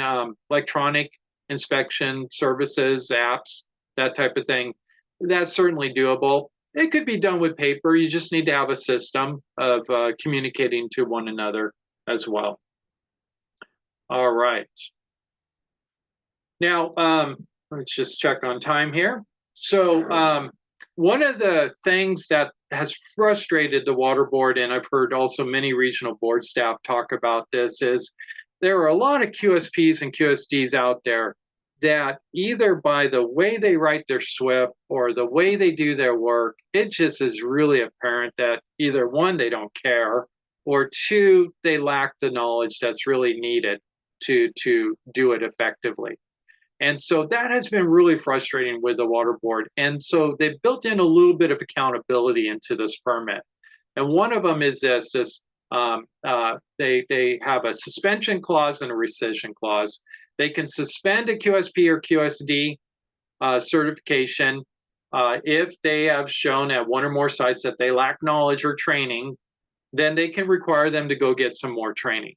electronic inspection services, apps, that type of thing. That's certainly doable. It could be done with paper. You just need to have a system of communicating to one another as well. All right. Now, let's just check on time here. So one of the things that has frustrated the water board, and I've heard also many regional board staff talk about this, is there are a lot of QSPs and QSDs out there that either by the way they write their SWIP or the way they do their work, it just is really apparent that either one, they don't care, or two, they lack the knowledge that's really needed to do it effectively. And so that has been really frustrating with the water board. And so they've built in a little bit of accountability into this permit. And one of them is this, they have a suspension clause and a rescission clause. They can suspend a QSP or QSD certification if they have shown at one or more sites that they lack knowledge or training. Then they can require them to go get some more training.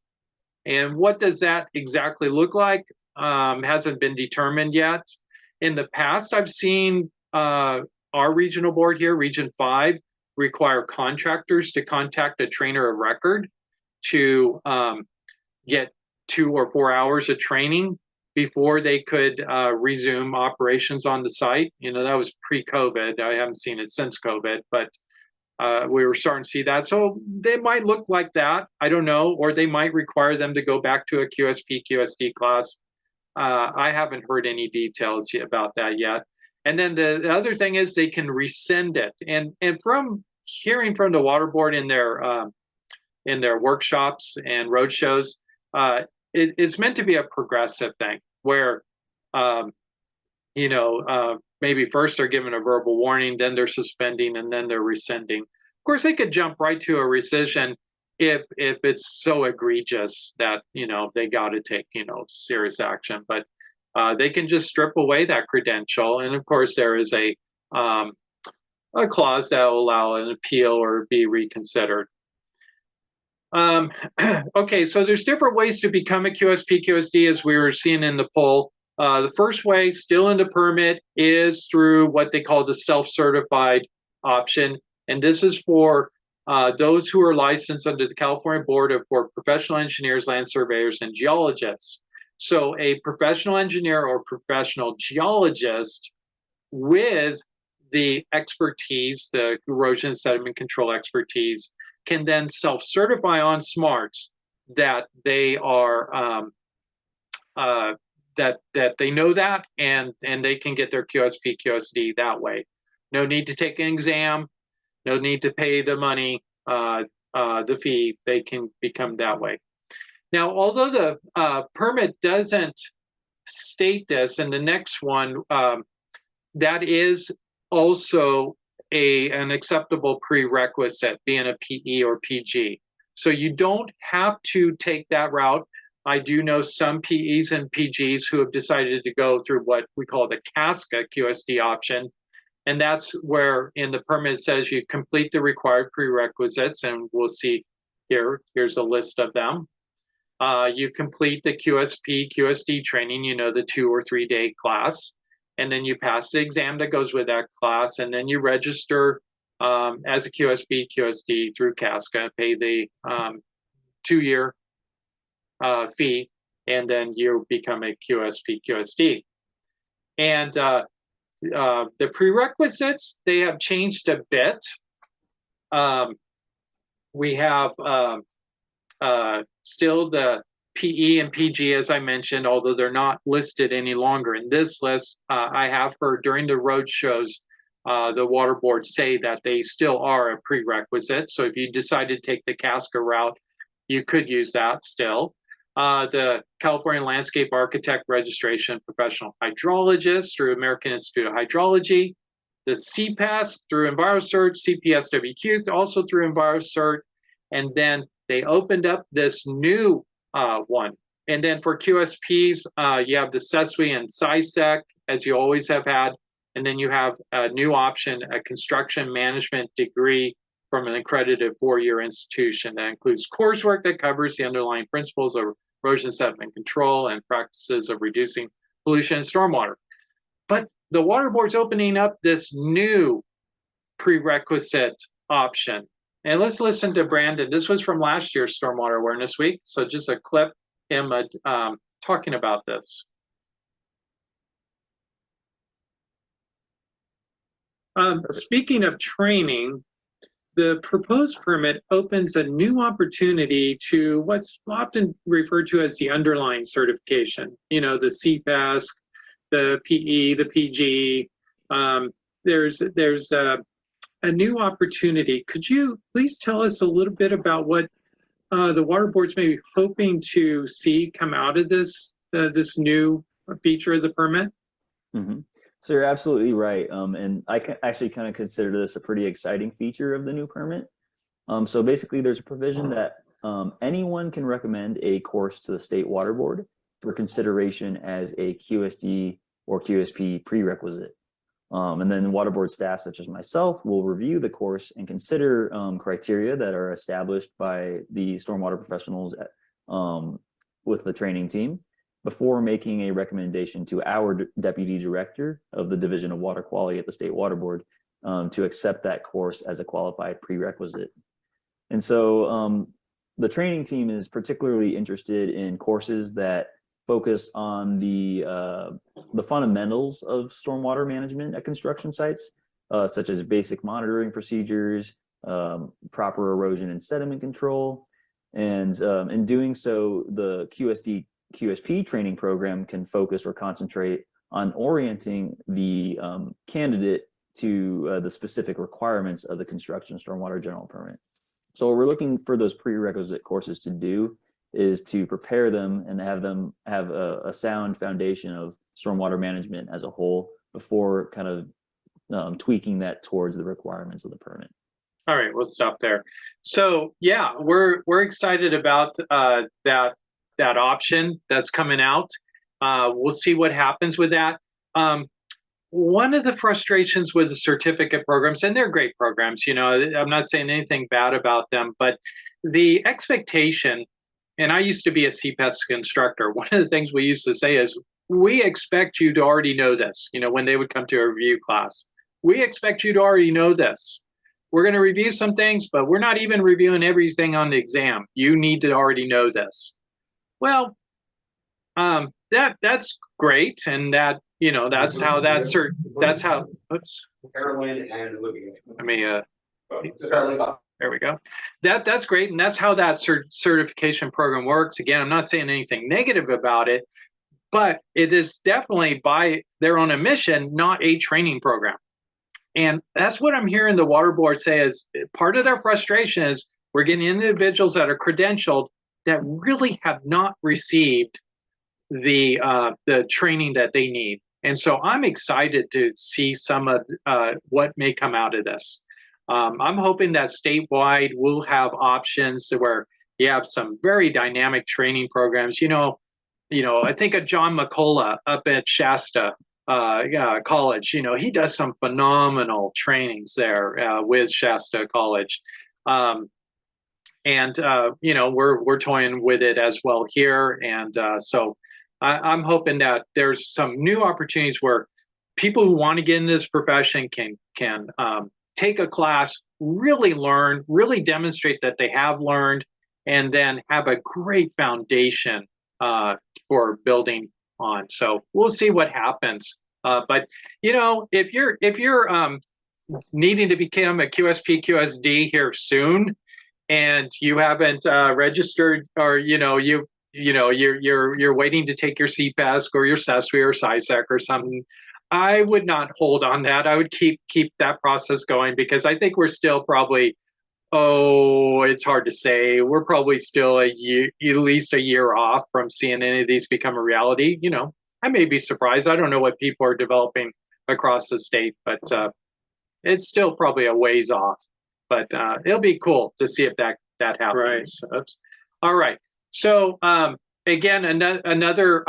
And what does that exactly look like? Hasn't been determined yet. In the past, I've seen our regional board here, Region 5, require contractors to contact a trainer of record to get 2 or 4 hours of training before they could resume operations on the site. You know, that was pre-COVID. I haven't seen it since COVID, but we were starting to see that. So they might look like that. I don't know. Or they might require them to go back to a QSP, QSD class. I haven't heard any details about that yet. And then the other thing is they can rescind it. And from hearing from the water board in their workshops and roadshows, it's meant to be a progressive thing where, maybe first they're given a verbal warning, then they're suspending, and then they're rescinding. Of course, they could jump right to a rescission if it's so egregious that, they got to take, serious action. But they can just strip away that credential. And of course, there is a clause that will allow an appeal or be reconsidered. Okay, so there's different ways to become a QSP, QSD, as we were seeing in the poll. The first way, still in the permit, is through what they call the self-certified option. And this is for those who are licensed under the California Board for Professional Engineers, Land Surveyors, and Geologists. So a professional engineer or professional geologist with the expertise, the erosion sediment control expertise, can then self-certify on smarts that they are that they know that, and they can get their QSP, QSD that way. No need to take an exam, no need to pay the money, the fee. They can become that way. Now, although the permit doesn't state this, and the next one, that is also an acceptable prerequisite, being a PE or PG. So you don't have to take that route. I do know some PEs and PGs who have decided to go through what we call the CASCA QSD option. And that's where in the permit it says you complete the required prerequisites, and we'll see here's a list of them. You complete the QSP, QSD training, the 2 or 3 day class, and then you pass the exam that goes with that class, and then you register as a QSP, QSD through CASCA, pay the 2-year fee, and then you become a QSP, QSD. And the prerequisites, they have changed a bit. We have still the PE and PG, as I mentioned, although they're not listed any longer in this list. I have heard during the road shows the water board say that they still are a prerequisite. So if you decide to take the CASCA route, you could use that still. The California Landscape Architect Registration Professional Hydrologist through American Institute of Hydrology, the CPESC through EnviroCert, CPSWQ also through EnviroCert, and then they opened up this new one. And then for QSPs, you have the CESWI and CISEC, as you always have had. And then you have a new option, a construction management degree from an accredited 4-year institution that includes coursework that covers the underlying principles of erosion sediment control and practices of reducing pollution and stormwater. But the Water Board's opening up this new prerequisite option. And let's listen to Brandon. This was from last year's Stormwater Awareness Week. So just a clip, him talking about this. Speaking of training, the proposed permit opens a new opportunity to what's often referred to as the underlying certification. You know, the CPESC, the PE, the PG. There's a new opportunity. Could you please tell us a little bit about what the Water Board's maybe hoping to see come out of this this new feature of the permit? Mm-hmm. So you're absolutely right. And I can actually kind of consider this a pretty exciting feature of the new permit. So basically there's a provision that anyone can recommend a course to the State Water Board for consideration as a QSD or QSP prerequisite. And then water board staff such as myself will review the course and consider criteria that are established by the stormwater professionals with the training team before making a recommendation to our Deputy Director of the Division of Water Quality at the State Water Board to accept that course as a qualified prerequisite. And so the training team is particularly interested in courses that focus on the fundamentals of stormwater management at construction sites, such as basic monitoring procedures, proper erosion and sediment control. And in doing so, the QSP training program can focus or concentrate on orienting the candidate to the specific requirements of the construction stormwater general permit. So what we're looking for those prerequisite courses to do is to prepare them and have them have a sound foundation of stormwater management as a whole before kind of tweaking that towards the requirements of the permit. All right, we'll stop there. So yeah, we're excited about that option that's coming out. We'll see what happens with that. One of the frustrations with the certificate programs, and they're great programs, you know, I'm not saying anything bad about them, but the expectation, and I used to be a CPESC instructor, one of the things we used to say is, we expect you to already know this, you know, when they would come to a review class. We expect you to already know this. We're going to review some things, but we're not even reviewing everything on the exam. You need to already know this. Well, that's great, and that, you know, that's how that's how. Oops. Carolyn and Olivia. Let me there we go. That's great, and that's how that certification program works. Again, I'm not saying anything negative about it, but it is definitely by their own admission not a training program. And that's what I'm hearing the Water Board say is part of their frustration is we're getting individuals that are credentialed that really have not received the training that they need. And so I'm excited to see some of what may come out of this. I'm hoping that statewide we'll have options where you have some very dynamic training programs. You know, I think of John McCullough up at Shasta College. You know, he does some phenomenal trainings there with Shasta College. And you know, we're toying with it as well here. And so I'm hoping that there's some new opportunities where people who want to get into this profession can take a class, really learn, really demonstrate that they have learned, and then have a great foundation for building on. So we'll see what happens. But you know, if you're needing to become a QSP QSD here soon, and you haven't registered, or you're waiting to take your CPESC or your CESWI or CISEC or something, I would not hold on that. I would keep that process going, because I think we're still probably, it's hard to say. We're probably still at least a year off from seeing any of these become a reality. You know, I may be surprised. I don't know what people are developing across the state, but it's still probably a ways off, but it'll be cool to see if that happens. Right. Oops. All right. So again, another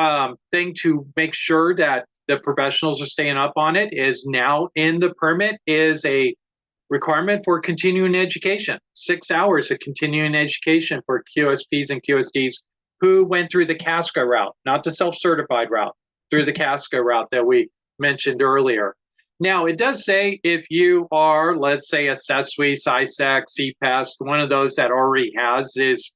thing to make sure that the professionals are staying up on it is now in the permit is a requirement for continuing education, 6 hours of continuing education for QSPs and QSDs who went through the CASCA route, not the self-certified route, through the CASCA route that we mentioned earlier. Now, it does say if you are, let's say, a CESWI, CISEC, CPESC, one of those that already has this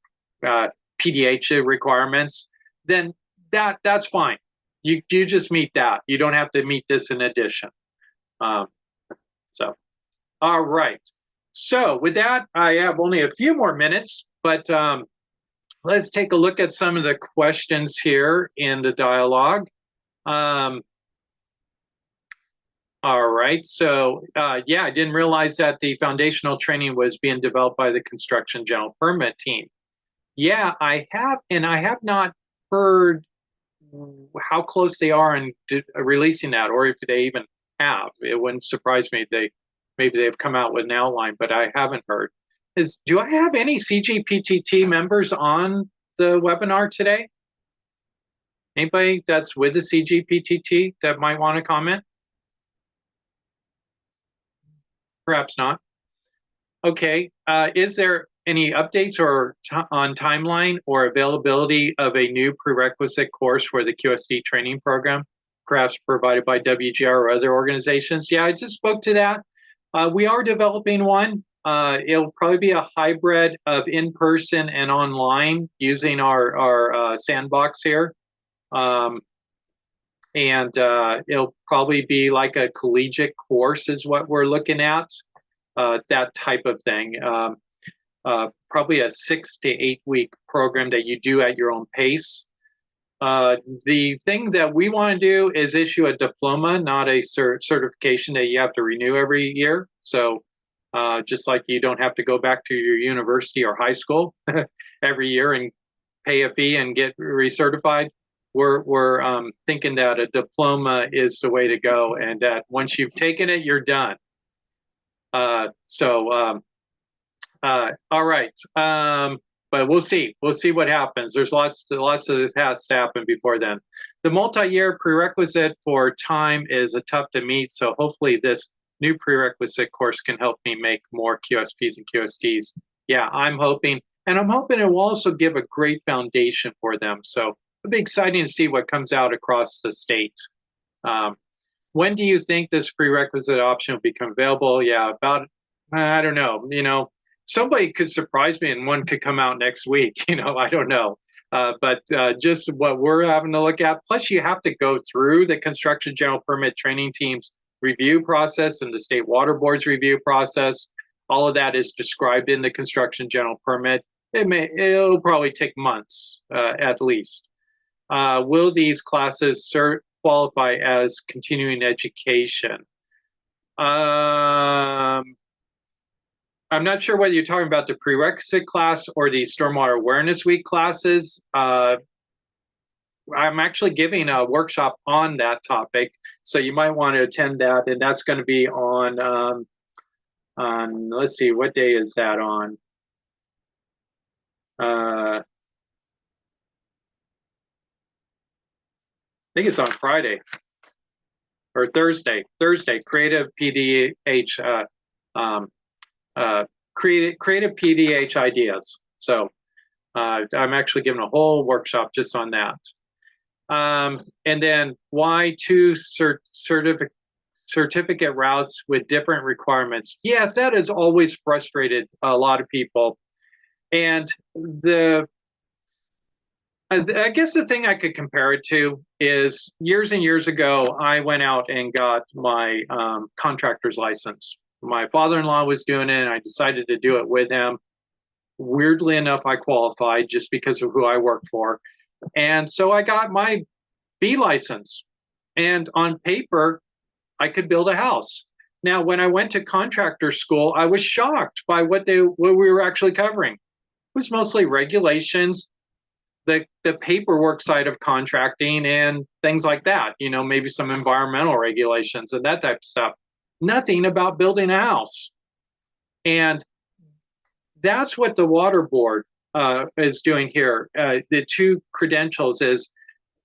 PDH requirements, then that's fine. You just meet that. You don't have to meet this in addition. So, all right. So with that, I have only a few more minutes, but let's take a look at some of the questions here in the dialogue. All right, so yeah, I didn't realize that the foundational training was being developed by the construction general permit team. Yeah, I have, and I have not heard how close they are in releasing that, or if they even have. It wouldn't surprise me if maybe they've come out with an outline, but I haven't heard. Do I have any CGPTT members on the webinar today? Anybody that's with the CGPTT that might want to comment? Perhaps not. Okay, is there any updates or on timeline or availability of a new prerequisite course for the QSD training program, perhaps provided by WGR or other organizations? Yeah, I just spoke to that. We are developing one. It'll probably be a hybrid of in-person and online using our sandbox here. And it'll probably be like a collegiate course is what we're looking at, that type of thing. Probably a 6 to 8 week program that you do at your own pace. The thing that we want to do is issue a diploma, not a certification that you have to renew every year. So just like you don't have to go back to your university or high school every year and pay a fee and get recertified. We're thinking that a diploma is the way to go, and that once you've taken it, you're done. All right. But we'll see. We'll see what happens. There's lots of has to happen before then. The multi-year prerequisite for time is a tough to meet, so hopefully this new prerequisite course can help me make more QSPs and QSDs. Yeah, I'm hoping, and I'm hoping it will also give a great foundation for them. So it'll be exciting to see what comes out across the state. When do you think this prerequisite option will become available? Yeah, about, I don't know, somebody could surprise me and one could come out next week, I don't know. But just what we're having to look at, plus you have to go through the construction general permit training team's review process and the state water board's review process. All of that is described in the construction general permit. It'll probably take months at least. Will these classes qualify as continuing education? I'm not sure whether you're talking about the prerequisite class or the Stormwater Awareness Week classes. I'm actually giving a workshop on that topic, so you might want to attend that, and that's going to be on let's see, what day is that on? I think it's on Friday or Thursday. Creative PDH creative PDH ideas. So I'm actually giving a whole workshop just on that. And then why two certificate routes with different requirements? Yes, that has always frustrated a lot of people. And I guess the thing I could compare it to is years and years ago, I went out and got my contractor's license. My father-in-law was doing it, and I decided to do it with him. Weirdly enough, I qualified just because of who I work for. And so I got my B license. And on paper, I could build a house. Now, when I went to contractor school, I was shocked by what we were actually covering. It was mostly regulations, the paperwork side of contracting and things like that, maybe some environmental regulations and that type of stuff. nothing about building a house. And that's what the water board is doing here. The 2 credentials is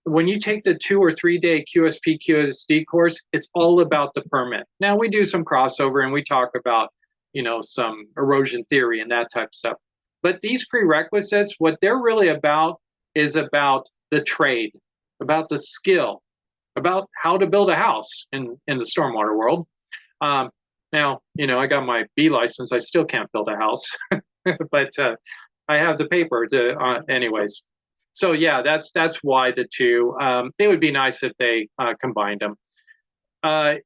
when you take the 2 or 3 day QSP QSD course, it's all about the permit. Now we do some crossover and we talk about, some erosion theory and that type of stuff. But these prerequisites, what they're really about is about the trade, about the skill, about how to build a house in the stormwater world. Now, I got my B license. I still can't build a house, but I have the paper to, anyways. So yeah, that's why the 2. It would be nice if they combined them.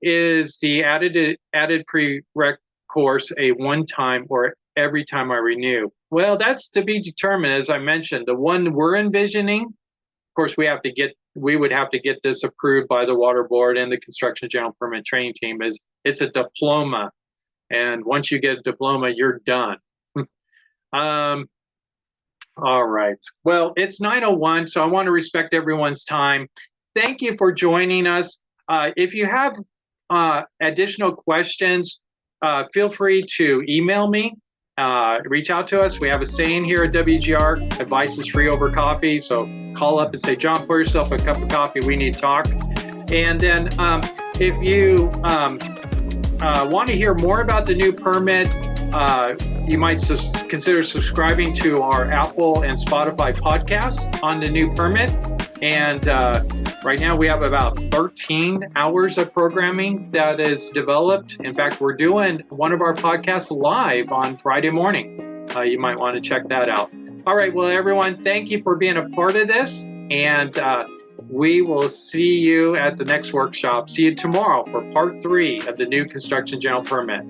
Is the added prereq course a one-time or every time I renew? Well, that's to be determined. As I mentioned, the one we're envisioning, of course, we would have to get this approved by the water board and the construction general permit training team. It's a diploma, and once you get a diploma, you're done. All right. Well, it's 9:01, so I want to respect everyone's time. Thank you for joining us. If you have additional questions, feel free to email me. Reach out to us. We have a saying here at WGR, advice is free over coffee. So call up and say, John, pour yourself a cup of coffee. We need to talk. And then if you want to hear more about the new permit, you might consider subscribing to our Apple and Spotify podcasts on the new permit. And right now we have about 13 hours of programming that is developed. In fact, we're doing one of our podcasts live on Friday morning. You might want to check that out. All right. Well, everyone, thank you for being a part of this. And we will see you at the next workshop. See you tomorrow for part 3 of the new construction general permit.